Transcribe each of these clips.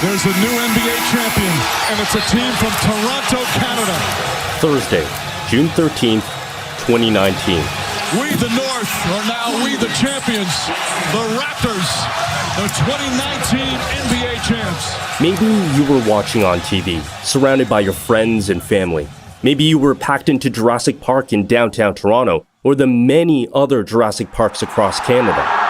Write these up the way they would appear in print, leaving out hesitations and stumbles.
There's a new NBA champion, and it's a team from Toronto, Canada. Thursday, June 13th, 2019. We, the North, are now we, the champions. The Raptors, the 2019 NBA champs. Maybe you were watching on TV, surrounded by your friends and family. Maybe you were packed into Jurassic Park in downtown Toronto, or the many other Jurassic Parks across Canada.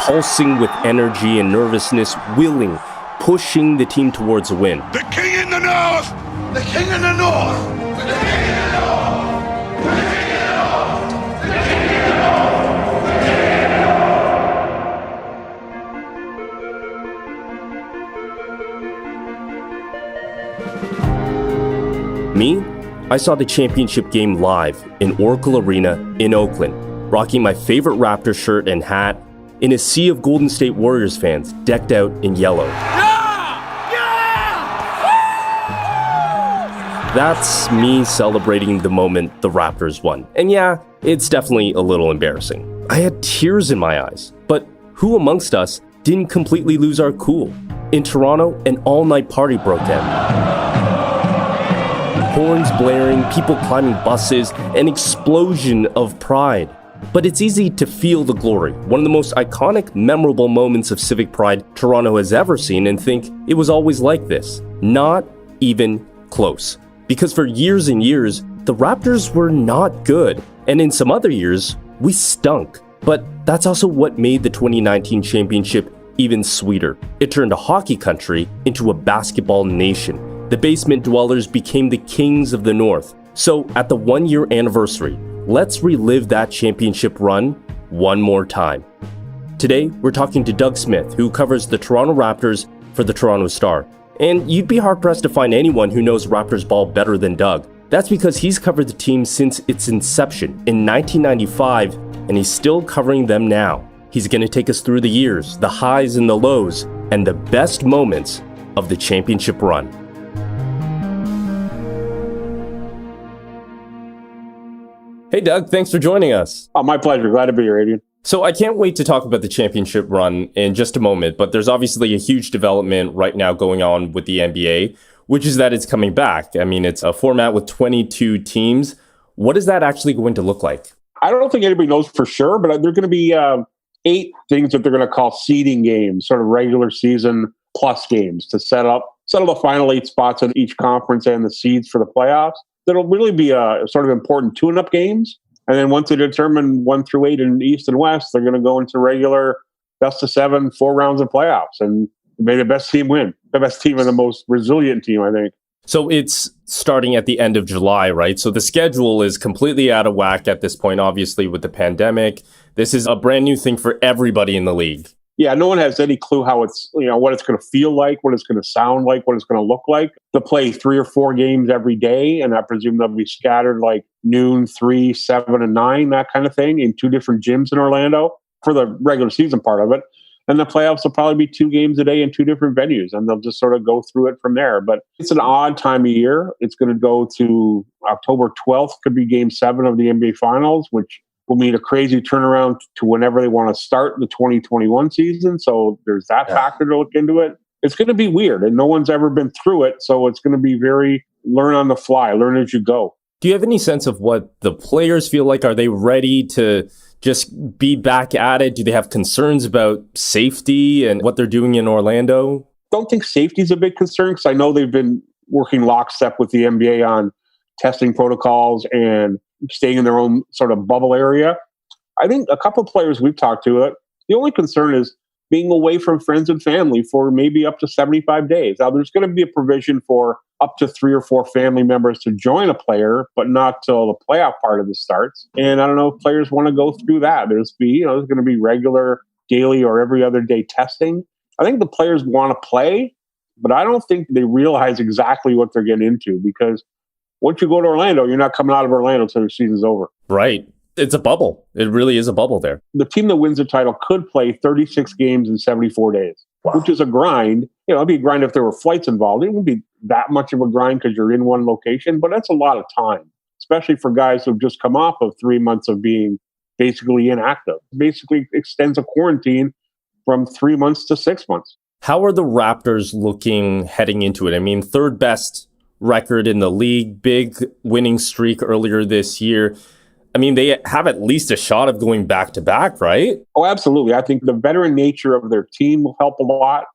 Pulsing with energy and nervousness, willing, pushing the team towards a win. The king in the north! The king in the north! The king in the north! The king in the north! The king in the north! The king in the north! Me? I saw the championship game live in Oracle Arena in Oakland, rocking my favorite Raptors shirt and hat, in a sea of Golden State Warriors fans decked out in yellow. That's me celebrating the moment the Raptors won. And yeah, it's definitely a little embarrassing. I had tears in my eyes. But who amongst us didn't completely lose our cool? In Toronto, an all-night party broke out. Horns blaring, people climbing buses, an explosion of pride. But it's easy to feel the glory, one of the most iconic, memorable moments of civic pride Toronto has ever seen, and think it was always like this. Not even close. Because for years and years, the Raptors were not good, and in some other years, we stunk. But that's also what made the 2019 championship even sweeter. It turned a hockey country into a basketball nation. The basement dwellers became the kings of the North. So at the 1-year anniversary, let's relive that championship run one more time. Today, we're talking to Doug Smith, who covers the Toronto Raptors for the Toronto Star. And you'd be hard-pressed to find anyone who knows Raptors ball better than Doug. That's because he's covered the team since its inception in 1995, and he's still covering them now. He's going to take us through the years, the highs and the lows, and the best moments of the championship run. Hey, Doug, thanks for joining us. Oh, my pleasure. Glad to be here, Adrian. So I can't wait to talk about the championship run in just a moment, but there's obviously a huge development right now going on with the NBA, which is that it's coming back. I mean, it's a format with 22 teams. What is that actually going to look like? I don't think anybody knows for sure, but there are going to be 8 things that they're going to call seeding games, sort of regular season plus games to settle the final 8 spots in each conference and the seeds for the playoffs. That'll really be a sort of important tune-up games. And then once they determine 1 through 8 in East and West, they're going to go into regular best of 7, 4 rounds of playoffs. And may the best team win. The best team and the most resilient team, I think. So it's starting at the end of July, right? So the schedule is completely out of whack at this point, obviously, with the pandemic. This is a brand new thing for everybody in the league. Yeah, no one has any clue how it's, what it's going to feel like, what it's going to sound like, what it's going to look like. They'll play 3 or 4 games every day, and I presume they'll be scattered like noon, 3, 7, and 9, that kind of thing, in 2 different gyms in Orlando for the regular season part of it. And the playoffs will probably be 2 games a day in 2 different venues, and they'll just sort of go through it from there. But it's an odd time of year. It's going to go to October 12th, could be Game 7 of the NBA Finals, which will mean a crazy turnaround to whenever they want to start the 2021 season. So there's that factor to look into it. It's going to be weird, and no one's ever been through it. So it's going to be very learn on the fly, learn as you go. Do you have any sense of what the players feel like? Are they ready to just be back at it? Do they have concerns about safety and what they're doing in Orlando? Don't think safety is a big concern, because I know they've been working lockstep with the NBA on testing protocols and staying in their own sort of bubble area. I think a couple of players we've talked to, the only concern is being away from friends and family for maybe up to 75 days. Now, there's going to be a provision for up to 3 or 4 family members to join a player, but not till the playoff part of this starts. And I don't know if players want to go through that. There's going to be regular daily or every other day testing. I think the players want to play, but I don't think they realize exactly what they're getting into, because once you go to Orlando, you're not coming out of Orlando until the season's over. Right. It's a bubble. It really is a bubble there. The team that wins the title could play 36 games in 74 days, which is a grind. It'd be a grind if there were flights involved. It wouldn't be that much of a grind because you're in one location, but that's a lot of time, especially for guys who've just come off of 3 months of being basically inactive. Basically extends a quarantine from 3 months to 6 months. How are the Raptors looking heading into it? I mean, third best record in the league, big winning streak earlier this year. I mean, they have at least a shot of going back-to-back, right? Oh, absolutely. I think the veteran nature of their team will help a lot.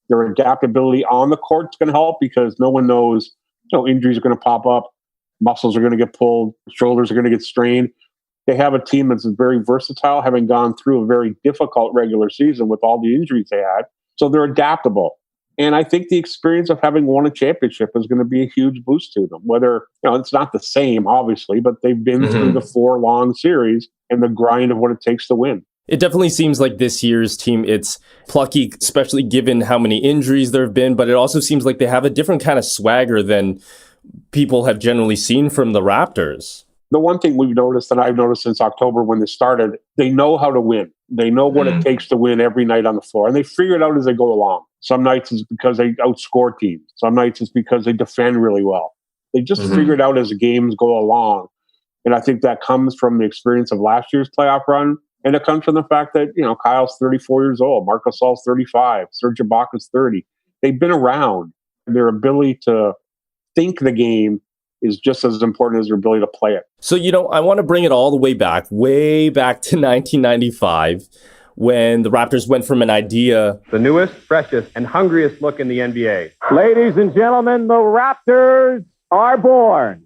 Their adaptability on the court is going to help because no one knows, injuries are going to pop up, muscles are going to get pulled, shoulders are going to get strained. They have a team that's very versatile, having gone through a very difficult regular season with all the injuries they had. So they're adaptable. And I think the experience of having won a championship is going to be a huge boost to them. Whether, it's not the same, obviously, but they've been through the 4 long series and the grind of what it takes to win. It definitely seems like this year's team, it's plucky, especially given how many injuries there have been, but it also seems like they have a different kind of swagger than people have generally seen from the Raptors. The one thing we've noticed, and I've noticed since October when this started, they know how to win. They know what it takes to win every night on the floor, and they figure it out as they go along. Some nights it's because they outscore teams. Some nights it's because they defend really well. They just figure it out as the games go along. And I think that comes from the experience of last year's playoff run. And it comes from the fact that, Kyle's 34 years old, Marc Gasol's 35, Serge Ibaka's 30. They've been around. Their ability to think the game is just as important as their ability to play it. So, I want to bring it all the way back to 1995, when the Raptors went from an idea. The newest, freshest, and hungriest look in the NBA. Ladies and gentlemen, the Raptors are born.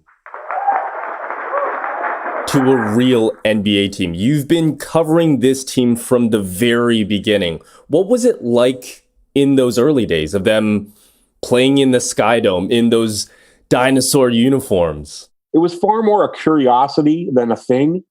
To a real NBA team. You've been covering this team from the very beginning. What was it like in those early days of them playing in the Sky Dome, in those dinosaur uniforms? It was far more a curiosity than a thing.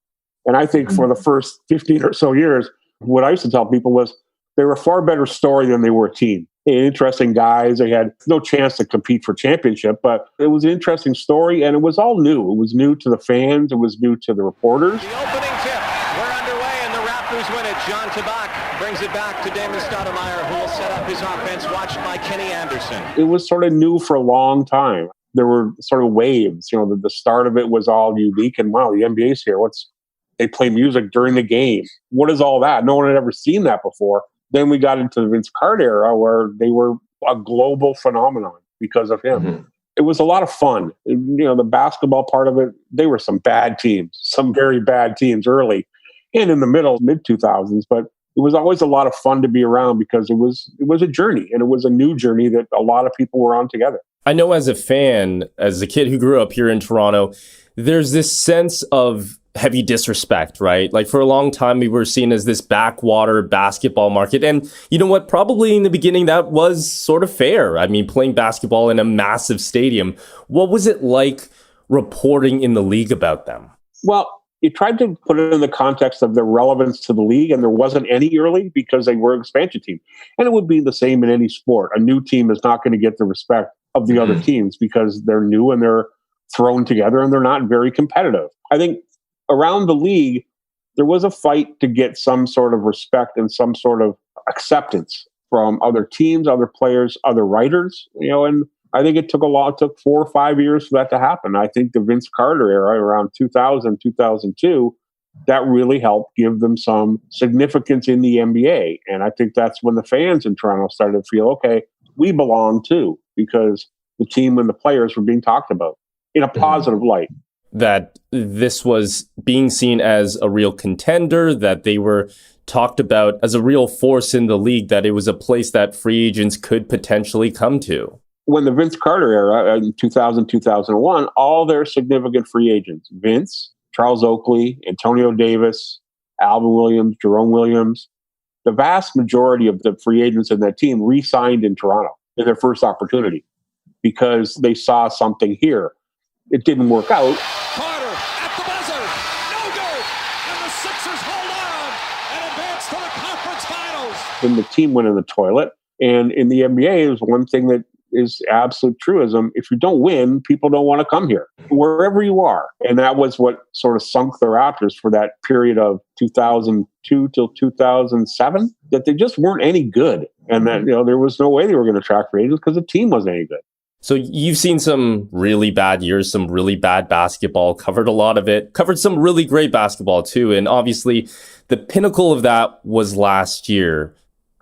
And I think for the first 15 or so years, what I used to tell people was they were a far better story than they were a team. Interesting guys. They had no chance to compete for championship, but it was an interesting story, and it was all new. It was new to the fans. It was new to the reporters. The opening tip. We're underway, and the Raptors win it. John Tabak brings it back to Damon Stoudemire, who will set up his offense, watched by Kenny Anderson. It was sort of new for a long time. There were sort of waves. The start of it was all unique, and wow, the NBA's here. They play music during the game. What is all that? No one had ever seen that before. Then we got into the Vince Carter era where they were a global phenomenon because of him. It was a lot of fun. The basketball part of it, they were some bad teams, some very bad teams early and in the middle, mid-2000s. But it was always a lot of fun to be around because it was a journey, and it was a new journey that a lot of people were on together. I know as a fan, as a kid who grew up here in Toronto, there's this sense of heavy disrespect, right? Like for a long time, we were seen as this backwater basketball market. And you know what? Probably in the beginning, that was sort of fair. I mean, playing basketball in a massive stadium. What was it like reporting in the league about them? Well, you tried to put it in the context of their relevance to the league, and there wasn't any early because they were an expansion team. And it would be the same in any sport. A new team is not going to get the respect of the other teams because they're new and they're thrown together and they're not very competitive. I think around the league, there was a fight to get some sort of respect and some sort of acceptance from other teams, other players, other writers, and I think it took 4 or 5 years for that to happen. I think the Vince Carter era around 2000, 2002, that really helped give them some significance in the NBA. And I think that's when the fans in Toronto started to feel, okay, we belong too, because the team and the players were being talked about in a positive light. That this was being seen as a real contender, that they were talked about as a real force in the league, that it was a place that free agents could potentially come to. When the Vince Carter era in 2000, 2001, all their significant free agents, Vince, Charles Oakley, Antonio Davis, Alvin Williams, Jerome Williams, the vast majority of the free agents in that team re-signed in Toronto in their first opportunity because they saw something here. It didn't work out. Carter at the buzzer. No good. And the Sixers hold on and advance to the conference finals. Then the team went in the toilet. And in the NBA, there's one thing that is absolute truism. If you don't win, people don't want to come here, wherever you are. And that was what sort of sunk the Raptors for that period of 2002 till 2007, that they just weren't any good. And that, there was no way they were going to attract free agents because the team wasn't any good. So you've seen some really bad years, some really bad basketball, covered a lot of it, covered some really great basketball too. And obviously the pinnacle of that was last year.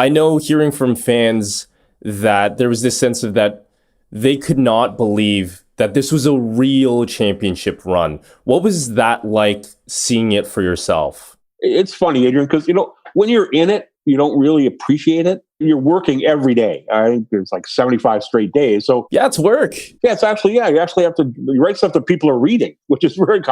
I know hearing from fans that there was this sense of that they could not believe that this was a real championship run. What was that like, seeing it for yourself? It's funny, Adrian, because, when you're in it, you don't really appreciate it. You're working every day. I think there's like 75 straight days. So yeah, it's work. Yeah, it's actually, you actually have to write stuff that people are reading, which is a weird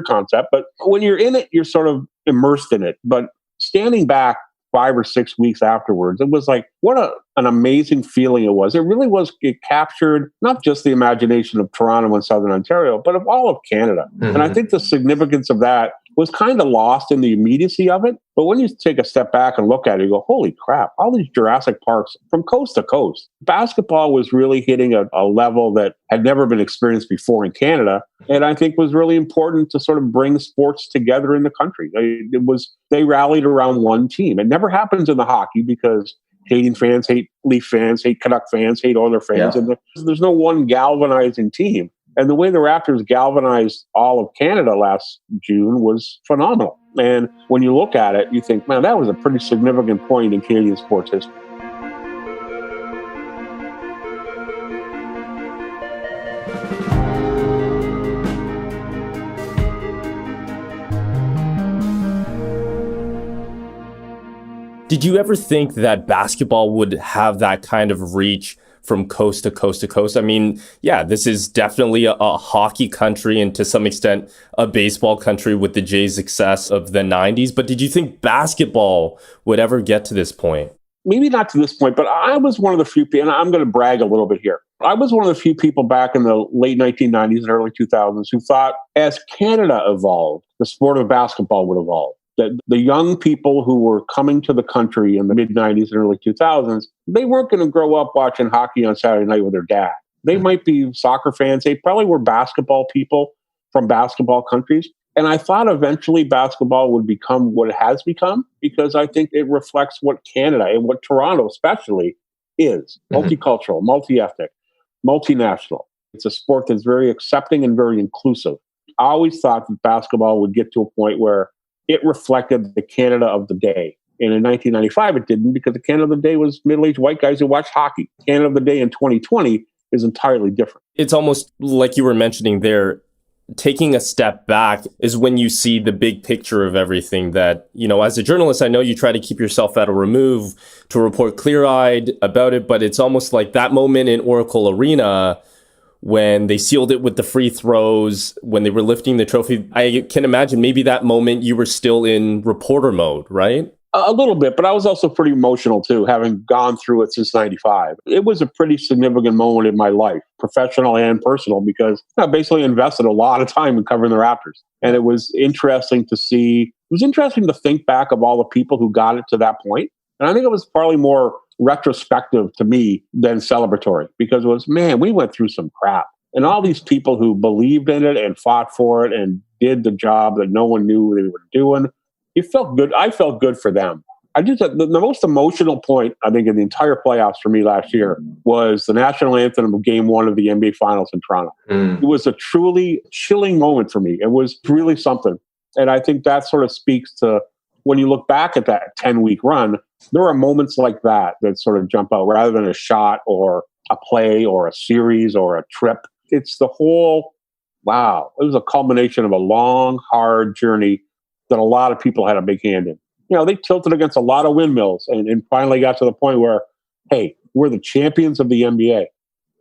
concept. But when you're in it, you're sort of immersed in it. But standing back 5 or 6 weeks afterwards, it was like, what an amazing feeling it was. It really was, it captured not just the imagination of Toronto and Southern Ontario, but of all of Canada. Mm-hmm. And I think the significance of that was kind of lost in the immediacy of it. But when you take a step back and look at it, you go, holy crap, all these Jurassic Parks from coast to coast. Basketball was really hitting a level that had never been experienced before in Canada. And I think was really important to sort of bring sports together in the country. They rallied around one team. It never happens in the hockey because Canadian fans hate Leaf fans, hate Canuck fans, hate Oiler fans. Yeah. And there's no one galvanizing team. And the way the Raptors galvanized all of Canada last June was phenomenal. And when you look at it, you think, man, that was a pretty significant point in Canadian sports history. Did you ever think that basketball would have that kind of reach from coast to coast to coast? I mean, yeah, this is definitely a hockey country and to some extent a baseball country with the Jays' success of the 90s. But did you think basketball would ever get to this point? Maybe not to this point, but I was one of the few people, and I'm going to brag a little bit here. I was one of the few people back in the late 1990s and early 2000s who thought as Canada evolved, the sport of basketball would evolve. That the young people who were coming to the country in the mid-90s and early 2000s, they weren't going to grow up watching hockey on Saturday night with their dad. They might be soccer fans. They probably were basketball people from basketball countries. And I thought eventually basketball would become what it has become because I think it reflects what Canada and what Toronto especially is. Multicultural, multi-ethnic, multinational. It's a sport that's very accepting and very inclusive. I always thought that basketball would get to a point where it reflected the Canada of the day. And in 1995, it didn't because the Canada of the day was middle-aged white guys who watched hockey. Canada of the day in 2020 is entirely different. It's almost like you were mentioning there, taking a step back is when you see the big picture of everything that, as a journalist, I know you try to keep yourself at a remove to report clear-eyed about it, but it's almost like that moment in Oracle Arena when they sealed it with the free throws, when they were lifting the trophy. I can imagine maybe that moment you were still in reporter mode, right? A little bit, but I was also pretty emotional too, having gone through it since 95. It was a pretty significant moment in my life, professional and personal, because I basically invested a lot of time in covering the Raptors. And it was interesting to see, it was interesting to think back of all the people who got it to that point. And I think it was probably more retrospective to me than celebratory because it was, man, we went through some crap. And all these people who believed in it and fought for it and did the job that no one knew they were doing, it felt good. I felt good for them. The most emotional point, I think, in the entire playoffs for me last year was the national anthem of Game 1 of the NBA Finals in Toronto. It was a truly chilling moment for me. It was really something. And I think that sort of speaks to when you look back at that 10-week run, there are moments like that sort of jump out rather than a shot or a play or a series or a trip. It's the whole, wow, it was a culmination of a long, hard journey that a lot of people had a big hand in. They tilted against a lot of windmills and finally got to the point where, hey, we're the champions of the NBA.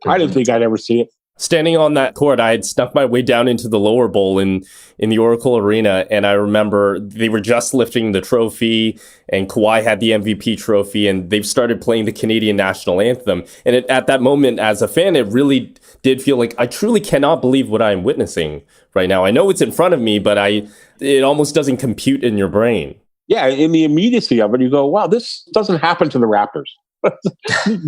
I didn't think I'd ever see it. Standing on that court, I had snuck my way down into the lower bowl in the Oracle Arena, and I remember they were just lifting the trophy, and Kawhi had the MVP trophy, and they've started playing the Canadian national anthem. And at that moment, as a fan, it really did feel like I truly cannot believe what I'm witnessing right now. I know it's in front of me, but it almost doesn't compute in your brain. Yeah, in the immediacy of it, you go, wow, this doesn't happen to the Raptors.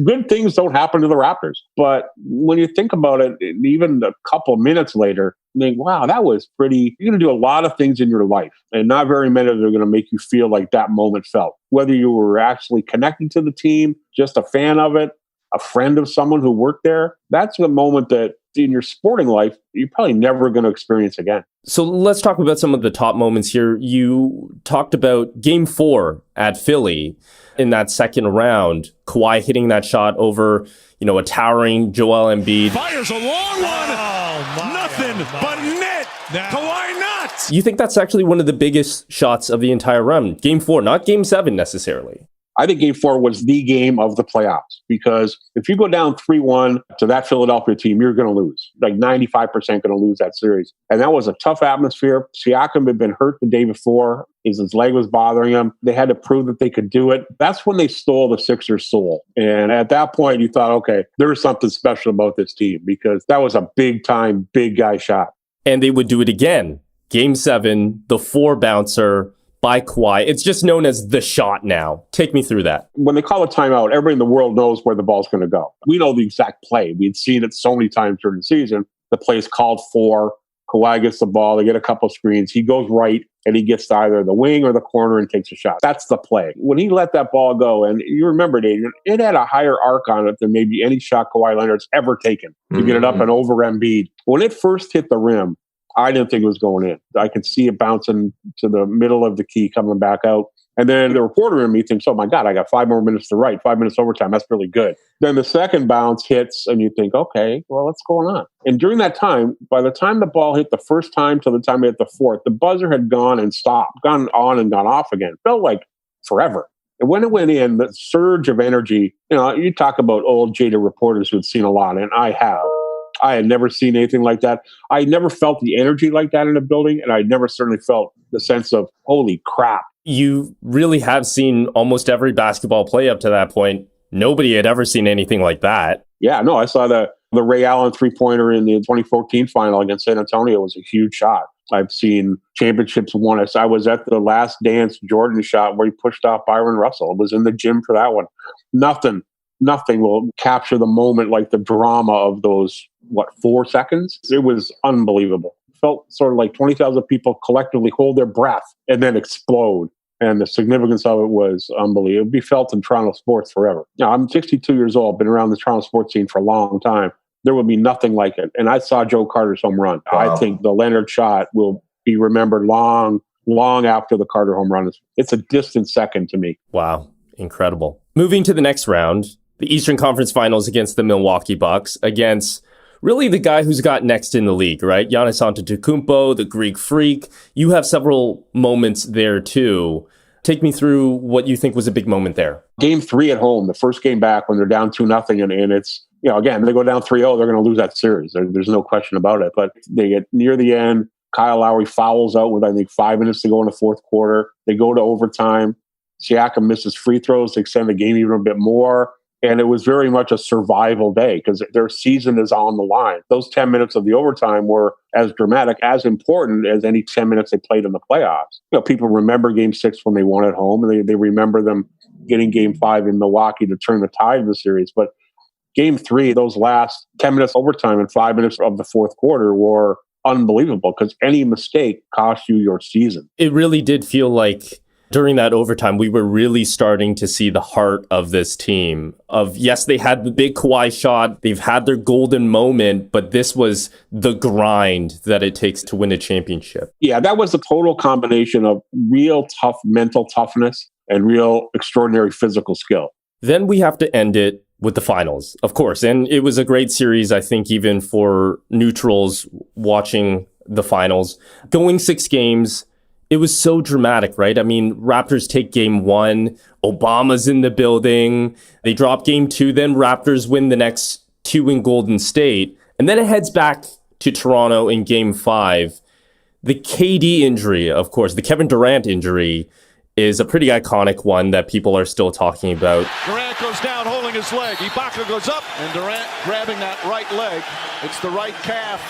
Good things don't happen to the Raptors. But when you think about it, even a couple minutes later, you think, wow, that was pretty. You're going to do a lot of things in your life, and not very many of them are going to make you feel like that moment felt. Whether you were actually connected to the team, just a fan of it, a friend of someone who worked there. That's a moment that in your sporting life, you're probably never going to experience again. So let's talk about some of the top moments here. You talked about Game 4 at Philly in that second round. Kawhi hitting that shot over, a towering Joel Embiid. Fires a long one. Oh, nothing but net. Kawhi not. You think that's actually one of the biggest shots of the entire run? Game 4, not Game 7 necessarily. I think Game 4 was the game of the playoffs, because if you go down 3-1 to that Philadelphia team, you're going to lose. Like 95% going to lose that series. And that was a tough atmosphere. Siakam had been hurt the day before. His leg was bothering him. They had to prove that they could do it. That's when they stole the Sixers' soul. And at that point, you thought, okay, there's something special about this team, because that was a big-time, big guy shot. And they would do it again. Game 7, the 4-bouncer by Kawhi. It's just known as the shot now. Take me through that. When they call a timeout, everybody in the world knows where the ball's going to go. We know the exact play. We'd seen it so many times during the season. The play is called for. Kawhi gets the ball. They get a couple screens. He goes right, and he gets to either the wing or the corner and takes a shot. That's the play. When he let that ball go, and you remember, Adrian, it had a higher arc on it than maybe any shot Kawhi Leonard's ever taken to get it up and over Embiid. When it first hit the rim, I didn't think it was going in. I could see it bouncing to the middle of the key, coming back out. And then the reporter in me thinks, oh my God, I got 5 more minutes to write, 5 minutes overtime. That's really good. Then the second bounce hits and you think, okay, well, what's going on? And during that time, by the time the ball hit the first time till the time it hit the fourth, the buzzer had gone and stopped, gone on and gone off again. It felt like forever. And when it went in, the surge of energy, you talk about old jaded reporters who had seen a lot, and I have. I had never seen anything like that. I never felt the energy like that in a building, and I never certainly felt the sense of, holy crap. You really have seen almost every basketball play up to that point. Nobody had ever seen anything like that. Yeah, no, I saw the Ray Allen three-pointer in the 2014 final against San Antonio. It was a huge shot. I've seen championships won. I was at the Last Dance Jordan shot where he pushed off Byron Russell. It was in the gym for that one. Nothing will capture the moment like the drama of those, 4 seconds? It was unbelievable. It felt sort of like 20,000 people collectively hold their breath and then explode. And the significance of it was unbelievable. It would be felt in Toronto sports forever. Now, I'm 62 years old, been around the Toronto sports scene for a long time. There would be nothing like it. And I saw Joe Carter's home run. Wow. I think the Leonard shot will be remembered long after the Carter home run. It's a distant second to me. Wow. Incredible. Moving to the next round, the Eastern Conference Finals against the Milwaukee Bucks, against really the guy who's got next in the league, right? Giannis Antetokounmpo, the Greek Freak. You have several moments there too. Take me through what you think was a big moment there. Game 3 at home, the first game back when they're down 2-0, and it's, again, they go down 3-0, they're going to lose that series. There's no question about it. But they get near the end. Kyle Lowry fouls out with, I think, 5 minutes to go in the fourth quarter. They go to overtime. Siakam misses free throws to extend the game even a bit more. And it was very much a survival day because their season is on the line. Those 10 minutes of the overtime were as dramatic, as important as any 10 minutes they played in the playoffs. People remember Game 6 when they won at home, and they remember them getting Game 5 in Milwaukee to turn the tide of the series. But Game 3, those last 10 minutes overtime and 5 minutes of the fourth quarter were unbelievable because any mistake cost you your season. It really did feel like during that overtime, we were really starting to see the heart of this team. Yes, they had the big Kawhi shot. They've had their golden moment, but this was the grind that it takes to win a championship. Yeah, that was a total combination of real tough mental toughness and real extraordinary physical skill. Then we have to end it with the finals, of course. And it was a great series, I think, even for neutrals watching the finals. Going 6 games, it was so dramatic, right? I mean, Raptors take Game 1, Obama's in the building, they drop Game 2, then Raptors win the next 2 in Golden State, and then it heads back to Toronto in Game 5. The KD injury, of course, the Kevin Durant injury is a pretty iconic one that people are still talking about. Durant goes down holding his leg. Ibaka goes up, and Durant grabbing that right leg. It's the right calf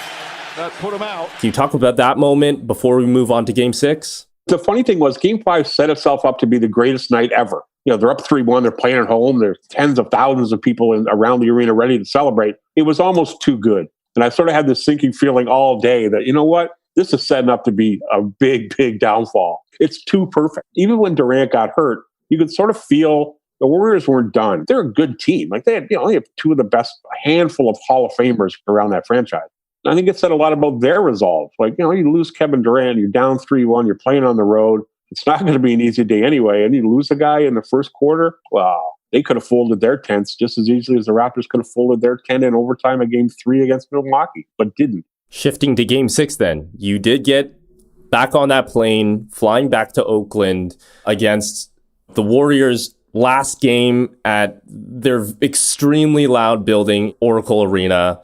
that put him out. Can you talk about that moment before we move on to Game 6? The funny thing was Game 5 set itself up to be the greatest night ever. They're up 3-1. They're playing at home. There's tens of thousands of people around the arena ready to celebrate. It was almost too good. And I sort of had this sinking feeling all day that, you know what? This is setting up to be a big, big downfall. It's too perfect. Even when Durant got hurt, you could sort of feel The Warriors weren't done. They're a good team. Like they had, only have two of the best, a handful of Hall of Famers around that franchise. And I think it said a lot about their resolve. Like, you lose Kevin Durant, you're down 3-1, you're playing on the road. It's not going to be an easy day anyway. And you lose a guy in the first quarter. Wow. They could have folded their tents just as easily as the Raptors could have folded their tent in overtime in Game 3 against Milwaukee, but didn't. Shifting to Game 6 then, you did get back on that plane, flying back to Oakland against the Warriors' last game at their extremely loud building, Oracle Arena.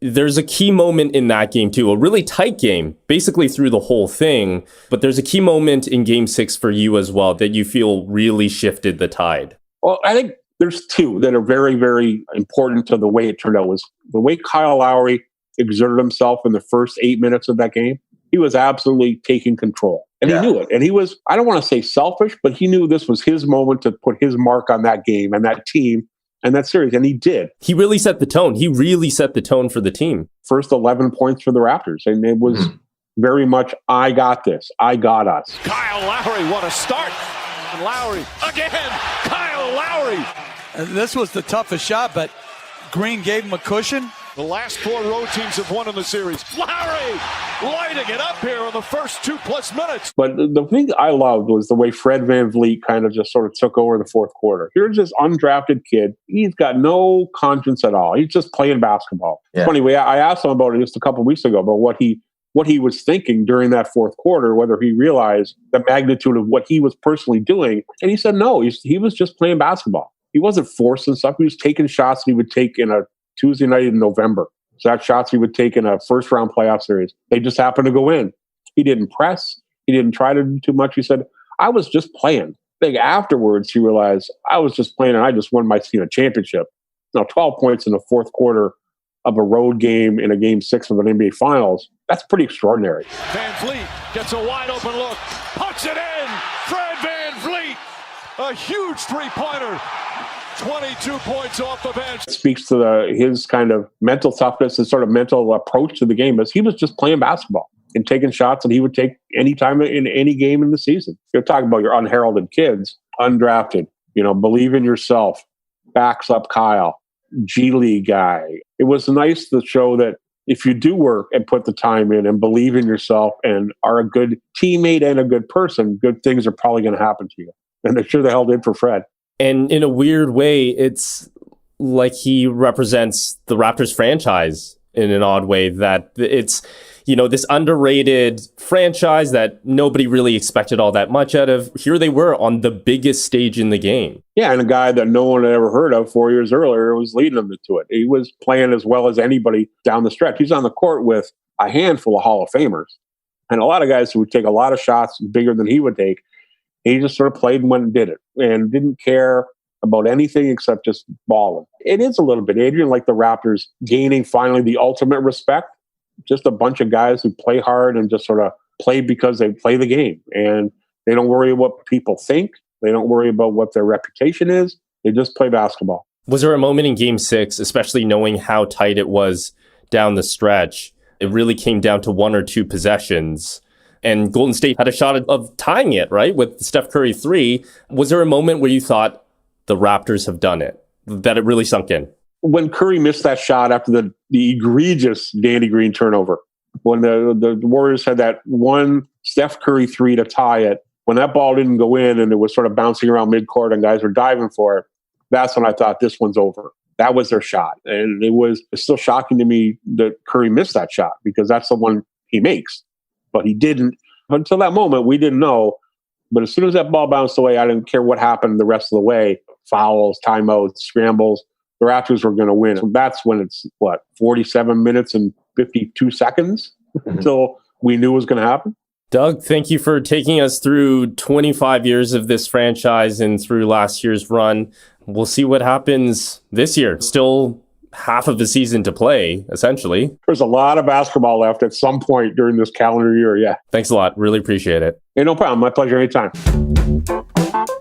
There's a key moment in that game too, a really tight game, basically through the whole thing. But there's a key moment in Game 6 for you as well that you feel really shifted the tide. Well, I think there's two that are very, very important to the way it turned out. Was the way Kyle Lowry exerted himself in the first 8 minutes of that game. He was absolutely taking control. And he knew it. And he was, I don't want to say selfish, but he knew this was his moment to put his mark on that game and that team and that series. And he did. He really set the tone. He really set the tone for the team. First 11 points for the Raptors. And it was very much, I got this. I got us. Kyle Lowry, what a start. And Lowry again. Kyle Lowry. And this was the toughest shot, but Green gave him a cushion. The last 4 road teams have won in the series. Lowry lighting it up here in the first 2+ minutes. But the thing I loved was the way Fred VanVleet kind of just sort of took over the fourth quarter. Here's this undrafted kid. He's got no conscience at all. He's just playing basketball. Yeah. Funny, I asked him about it just a couple of weeks ago, about what he was thinking during that fourth quarter, whether he realized the magnitude of what he was personally doing. And he said no, he was just playing basketball. He wasn't forcing stuff. He was taking shots that he would take in a Tuesday night in November. Exact shots he would take in a first-round playoff series. They just happened to go in. He didn't press. He didn't try to do too much. He said, I was just playing. I think afterwards he realized, I was just playing and I just won my team a championship. Now, 12 points in the fourth quarter of a road game in a Game 6 of an NBA Finals, that's pretty extraordinary. VanVleet gets a wide-open look. Puts it in. Fred VanVleet. A huge three-pointer. 22 points off the bench. It speaks to his kind of mental toughness and sort of mental approach to the game, as he was just playing basketball and taking shots that he would take any time in any game in the season. You're talking about your unheralded kids, undrafted, believe in yourself, backs up Kyle, G League guy. It was nice to show that if you do work and put the time in and believe in yourself and are a good teammate and a good person, good things are probably going to happen to you. And they sure the hell did for Fred. And in a weird way, it's like he represents the Raptors franchise in an odd way, that it's, this underrated franchise that nobody really expected all that much out of. Here they were on the biggest stage in the game. Yeah, and a guy that no one had ever heard of 4 years earlier was leading them to it. He was playing as well as anybody down the stretch. He's on the court with a handful of Hall of Famers and a lot of guys who would take a lot of shots bigger than he would take. He just sort of played and went and did it and didn't care about anything except just balling. It is a little bit, Adrian, like the Raptors gaining finally the ultimate respect. Just a bunch of guys who play hard and just sort of play because they play the game. And they don't worry about what people think. They don't worry about what their reputation is. They just play basketball. Was there a moment in Game 6, especially knowing how tight it was down the stretch, it really came down to 1 or 2 possessions, and Golden State had a shot of tying it, right, with Steph Curry 3. Was there a moment where you thought the Raptors have done it, that it really sunk in? When Curry missed that shot after the egregious Danny Green turnover, when the Warriors had that one Steph Curry 3 to tie it, when that ball didn't go in and it was sort of bouncing around midcourt and guys were diving for it, that's when I thought this one's over. That was their shot. And it's still shocking to me that Curry missed that shot, because that's the one he makes. But he didn't. Until that moment, we didn't know. But as soon as that ball bounced away, I didn't care what happened the rest of the way. Fouls, timeouts, scrambles. The Raptors were going to win. So that's when it's, 47 minutes and 52 seconds until we knew it was going to happen. Doug, thank you for taking us through 25 years of this franchise and through last year's run. We'll see what happens this year. Still half of the season to play, essentially. There's a lot of basketball left at some point during this calendar year, yeah. Thanks a lot. Really appreciate it. Hey, no problem. My pleasure anytime.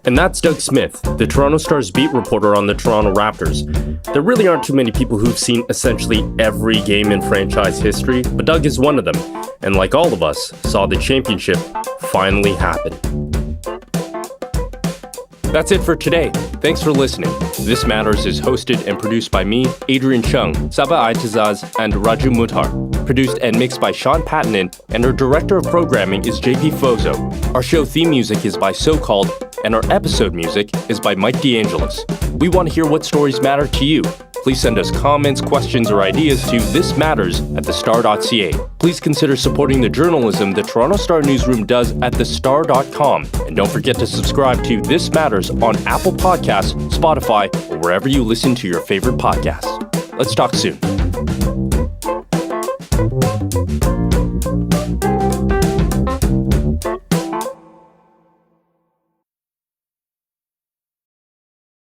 And that's Doug Smith, the Toronto Star's beat reporter on the Toronto Raptors. There really aren't too many people who've seen essentially every game in franchise history, but Doug is one of them, and like all of us, saw the championship finally happen. That's it for today. Thanks for listening. This Matters is hosted and produced by me, Adrian Cheung, Saba Aitazaz, and Raju Muthar. Produced and mixed by Sean Pattinen, and our director of programming is JP Fozo. Our show theme music is by So Called, and our episode music is by Mike DeAngelis. We want to hear what stories matter to you. Please send us comments, questions, or ideas to thismatters@thestar.ca. Please consider supporting the journalism the Toronto Star Newsroom does at thestar.com. And don't forget to subscribe to This Matters on Apple Podcasts, Spotify, or wherever you listen to your favorite podcasts. Let's talk soon.